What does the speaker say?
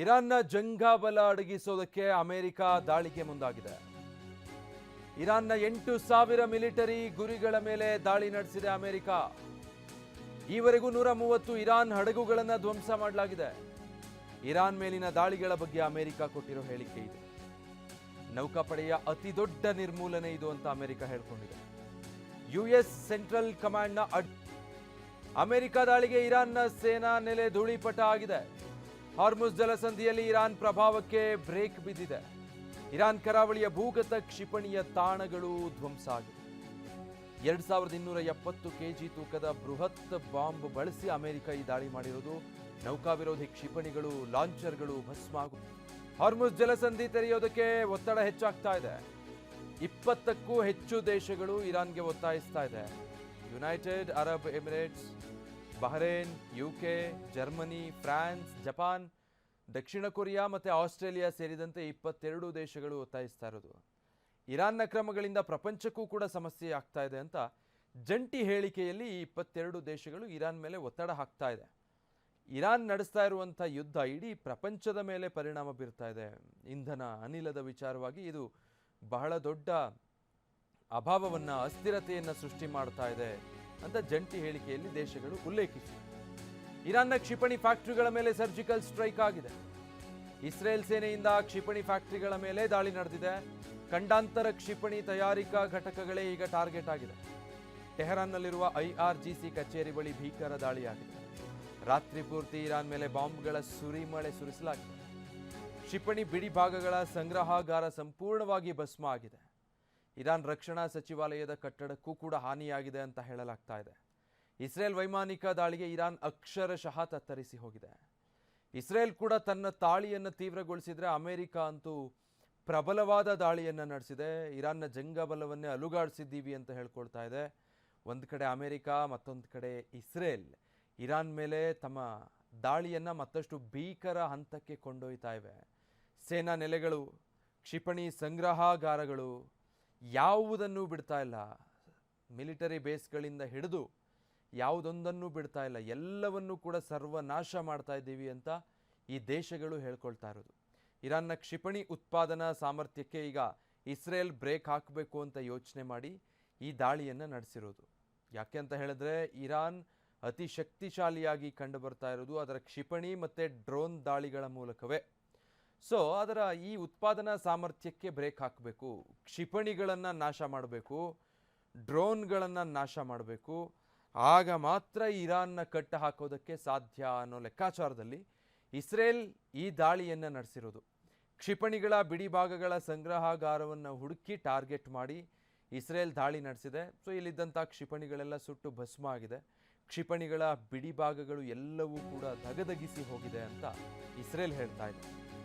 ಇರಾನ್ನ ಜಂಗಾಬಲ ಅಡಗಿಸೋದಕ್ಕೆ ಅಮೆರಿಕ ದಾಳಿಗೆ ಮುಂದಾಗಿದೆ. ಇರಾನ್ನ 8,000 ಮಿಲಿಟರಿ ಗುರಿಗಳ ಮೇಲೆ ದಾಳಿ ನಡೆಸಿದೆ ಅಮೆರಿಕ. ಈವರೆಗೂ 130 ಇರಾನ್ ಹಡಗುಗಳನ್ನು ಧ್ವಂಸ ಮಾಡಲಾಗಿದೆ. ಇರಾನ್ ಮೇಲಿನ ದಾಳಿಗಳ ಬಗ್ಗೆ ಅಮೆರಿಕ ಕೊಟ್ಟಿರೋ ಹೇಳಿಕೆ ಇದೆ. ನೌಕಾಪಡೆಯ ಅತಿ ದೊಡ್ಡ ನಿರ್ಮೂಲನೆ ಇದು ಅಂತ ಅಮೆರಿಕ ಹೇಳ್ಕೊಂಡಿದೆ. ಯುಎಸ್ ಸೆಂಟ್ರಲ್ ಕಮಾಂಡ್ನ ಅಮೆರಿಕ ದಾಳಿಗೆ ಇರಾನ್ನ ಸೇನಾ ನೆಲೆ ಧೂಳಿಪಟ ಆಗಿದೆ. ಹಾರ್ಮುಜ್ ಜಲಸಂಧಿಯಲ್ಲಿ ಇರಾನ್ ಪ್ರಭಾವಕ್ಕೆ ಬ್ರೇಕ್ ಬಿದ್ದಿದೆ. ಇರಾನ್ ಕರಾವಳಿಯ ಭೂಗತ ಕ್ಷಿಪಣಿಯ ತಾಣಗಳು ಧ್ವಂಸ ಆಗಿದೆ. 2270 ಕೆಜಿ ತೂಕದ ಬೃಹತ್ ಬಾಂಬ್ ಬಳಸಿ ಅಮೆರಿಕ ಈ ದಾಳಿ ಮಾಡಿರೋದು. ನೌಕಾ ವಿರೋಧಿ ಕ್ಷಿಪಣಿಗಳು, ಲಾಂಚರ್ಗಳು ಭಸ್ಮ ಆಗುತ್ತಿವೆ. ಹಾರ್ಮುಜ್ ಜಲಸಂಧಿ ತೆರೆಯೋದಕ್ಕೆ ಒತ್ತಡ ಹೆಚ್ಚಾಗ್ತಾ ಇದೆ. 20ಕ್ಕೂ ಹೆಚ್ಚು ದೇಶಗಳು ಇರಾನ್ಗೆ ಒತ್ತಾಯಿಸ್ತಾ ಇದೆ. United Arab Emirates, Bahrain, UK, Germany, France, Japan, ದಕ್ಷಿಣ ಕೊರಿಯಾ ಮತ್ತು ಆಸ್ಟ್ರೇಲಿಯಾ ಸೇರಿದಂತೆ 22 ದೇಶಗಳು ಒತ್ತಾಯಿಸ್ತಾ ಇರೋದು. ಇರಾನ್ನ ಕ್ರಮಗಳಿಂದ ಪ್ರಪಂಚಕ್ಕೂ ಕೂಡ ಸಮಸ್ಯೆ ಆಗ್ತಾ ಇದೆ ಅಂತ ಜಂಟಿ ಹೇಳಿಕೆಯಲ್ಲಿ 22 ದೇಶಗಳು ಇರಾನ್ ಮೇಲೆ ಒತ್ತಡ ಹಾಕ್ತಾ ಇದೆ. ಇರಾನ್ ನಡೆಸ್ತಾ ಇರುವಂಥ ಯುದ್ಧ ಇಡೀ ಪ್ರಪಂಚದ ಮೇಲೆ ಪರಿಣಾಮ ಬೀರ್ತಾ ಇದೆ. ಇಂಧನ, ಅನಿಲದ ವಿಚಾರವಾಗಿ ಇದು ಬಹಳ ದೊಡ್ಡ ಅಭಾವವನ್ನು, ಅಸ್ಥಿರತೆಯನ್ನು ಸೃಷ್ಟಿ ಮಾಡ್ತಾ ಇದೆ ಅಂತ ಜಂಟಿ ಹೇಳಿಕೆಯಲ್ಲಿ ದೇಶಗಳು ಉಲ್ಲೇಖಿಸಿವೆ. ಇರಾನ್ನ ಕ್ಷಿಪಣಿ ಫ್ಯಾಕ್ಟರಿಗಳ ಮೇಲೆ ಸರ್ಜಿಕಲ್ ಸ್ಟ್ರೈಕ್ ಆಗಿದೆ. ಇಸ್ರೇಲ್ ಸೇನೆಯಿಂದ ಕ್ಷಿಪಣಿ ಫ್ಯಾಕ್ಟರಿಗಳ ಮೇಲೆ ದಾಳಿ ನಡೆದಿದೆ. ಖಂಡಾಂತರ ಕ್ಷಿಪಣಿ ತಯಾರಿಕಾ ಘಟಕಗಳೇ ಈಗ ಟಾರ್ಗೆಟ್ ಆಗಿದೆ. ಟೆಹರಾನ್ನಲ್ಲಿರುವ IRGC ಕಚೇರಿ ಬಳಿ ಭೀಕರ ದಾಳಿಯಾಗಿದೆ. ರಾತ್ರಿ ಪೂರ್ತಿ ಇರಾನ್ ಮೇಲೆ ಬಾಂಬ್ಗಳ ಸುರಿಮಳೆ ಸುರಿಸಲಾಗಿದೆ. ಕ್ಷಿಪಣಿ ಬಿಡಿ ಭಾಗಗಳ ಸಂಗ್ರಹಾಗಾರ ಸಂಪೂರ್ಣವಾಗಿ ಭಸ್ಮ ಆಗಿದೆ. ಇರಾನ್ ರಕ್ಷಣಾ ಸಚಿವಾಲಯದ ಕಟ್ಟಡಕ್ಕೂ ಕೂಡ ಹಾನಿಯಾಗಿದೆ ಅಂತ ಹೇಳಲಾಗ್ತಾ ಇದೆ. ಇಸ್ರೇಲ್ ವೈಮಾನಿಕ ದಾಳಿಗೆ ಇರಾನ್ ಅಕ್ಷರಶಃ ತತ್ತರಿಸಿ ಹೋಗಿದೆ. ಇಸ್ರೇಲ್ ಕೂಡ ತನ್ನ ತಾಳಿಯನ್ನು ತೀವ್ರಗೊಳಿಸಿದರೆ ಅಮೆರಿಕ ಅಂತೂ ಪ್ರಬಲವಾದ ದಾಳಿಯನ್ನು ನಡೆಸಿದೆ. ಇರಾನ್ನ ಜಂಗಬಲವನ್ನೇ ಅಲುಗಾಡಿಸಿದ್ದೀವಿ ಅಂತ ಹೇಳ್ಕೊಳ್ತಾ ಇದೆ. ಒಂದು ಕಡೆ ಅಮೆರಿಕ, ಮತ್ತೊಂದು ಕಡೆ ಇಸ್ರೇಲ್ ಇರಾನ್ ಮೇಲೆ ತಮ್ಮ ದಾಳಿಯನ್ನು ಮತ್ತಷ್ಟು ಭೀಕರ ಹಂತಕ್ಕೆ ಕೊಂಡೊಯ್ತಾ ಇವೆ. ಸೇನಾ ನೆಲೆಗಳು, ಕ್ಷಿಪಣಿ ಸಂಗ್ರಹಾಗಾರಗಳು ಯಾವುದನ್ನೂ ಬಿಡ್ತಾ ಇಲ್ಲ. ಮಿಲಿಟರಿ ಬೇಸ್ಗಳಿಂದ ಹಿಡಿದು ಯಾವುದೊಂದನ್ನು ಬಿಡ್ತಾ ಇಲ್ಲ. ಎಲ್ಲವನ್ನೂ ಕೂಡ ಸರ್ವನಾಶ ಮಾಡ್ತಾ ಇದ್ದೀವಿ ಅಂತ ಈ ದೇಶಗಳು ಹೇಳ್ಕೊಳ್ತಾ ಇರೋದು. ಇರಾನ್ನ ಕ್ಷಿಪಣಿ ಉತ್ಪಾದನಾ ಸಾಮರ್ಥ್ಯಕ್ಕೆ ಈಗ ಇಸ್ರೇಲ್ ಬ್ರೇಕ್ ಹಾಕಬೇಕು ಅಂತ ಯೋಚನೆ ಮಾಡಿ ಈ ದಾಳಿಯನ್ನು ನಡೆಸಿರೋದು. ಯಾಕೆ ಅಂತ ಹೇಳಿದ್ರೆ ಇರಾನ್ ಅತಿ ಶಕ್ತಿಶಾಲಿಯಾಗಿ ಕಂಡು ಬರ್ತಾ ಇರೋದು ಅದರ ಕ್ಷಿಪಣಿ ಮತ್ತು ಡ್ರೋನ್ ದಾಳಿಗಳ ಮೂಲಕವೇ. ಸೊ ಅದರ ಈ ಉತ್ಪಾದನಾ ಸಾಮರ್ಥ್ಯಕ್ಕೆ ಬ್ರೇಕ್ ಹಾಕಬೇಕು, ಕ್ಷಿಪಣಿಗಳನ್ನು ನಾಶ ಮಾಡಬೇಕು, ಡ್ರೋನ್ಗಳನ್ನು ನಾಶ ಮಾಡಬೇಕು. ಆಗ ಮಾತ್ರ ಇರಾನ್ನ ಕಟ್ಟ ಹಾಕೋದಕ್ಕೆ ಸಾಧ್ಯ ಅನ್ನೋ ಲೆಕ್ಕಾಚಾರದಲ್ಲಿ ಇಸ್ರೇಲ್ ಈ ದಾಳಿಯನ್ನು ನಡೆಸಿರೋದು. ಕ್ಷಿಪಣಿಗಳ ಬಿಡಿ ಭಾಗಗಳ ಸಂಗ್ರಹಾಗಾರವನ್ನು ಹುಡುಕಿ ಟಾರ್ಗೆಟ್ ಮಾಡಿ ಇಸ್ರೇಲ್ ದಾಳಿ ನಡೆಸಿದೆ. ಸೊ ಇಲ್ಲಿದ್ದಂಥ ಕ್ಷಿಪಣಿಗಳೆಲ್ಲ ಸುಟ್ಟು ಭಸ್ಮ ಆಗಿದೆ. ಕ್ಷಿಪಣಿಗಳ ಬಿಡಿ ಭಾಗಗಳು ಎಲ್ಲವೂ ಕೂಡ ಧಗಧಗಿಸಿ ಹೋಗಿದೆ ಅಂತ ಇಸ್ರೇಲ್ ಹೇಳ್ತಾ ಇದೆ.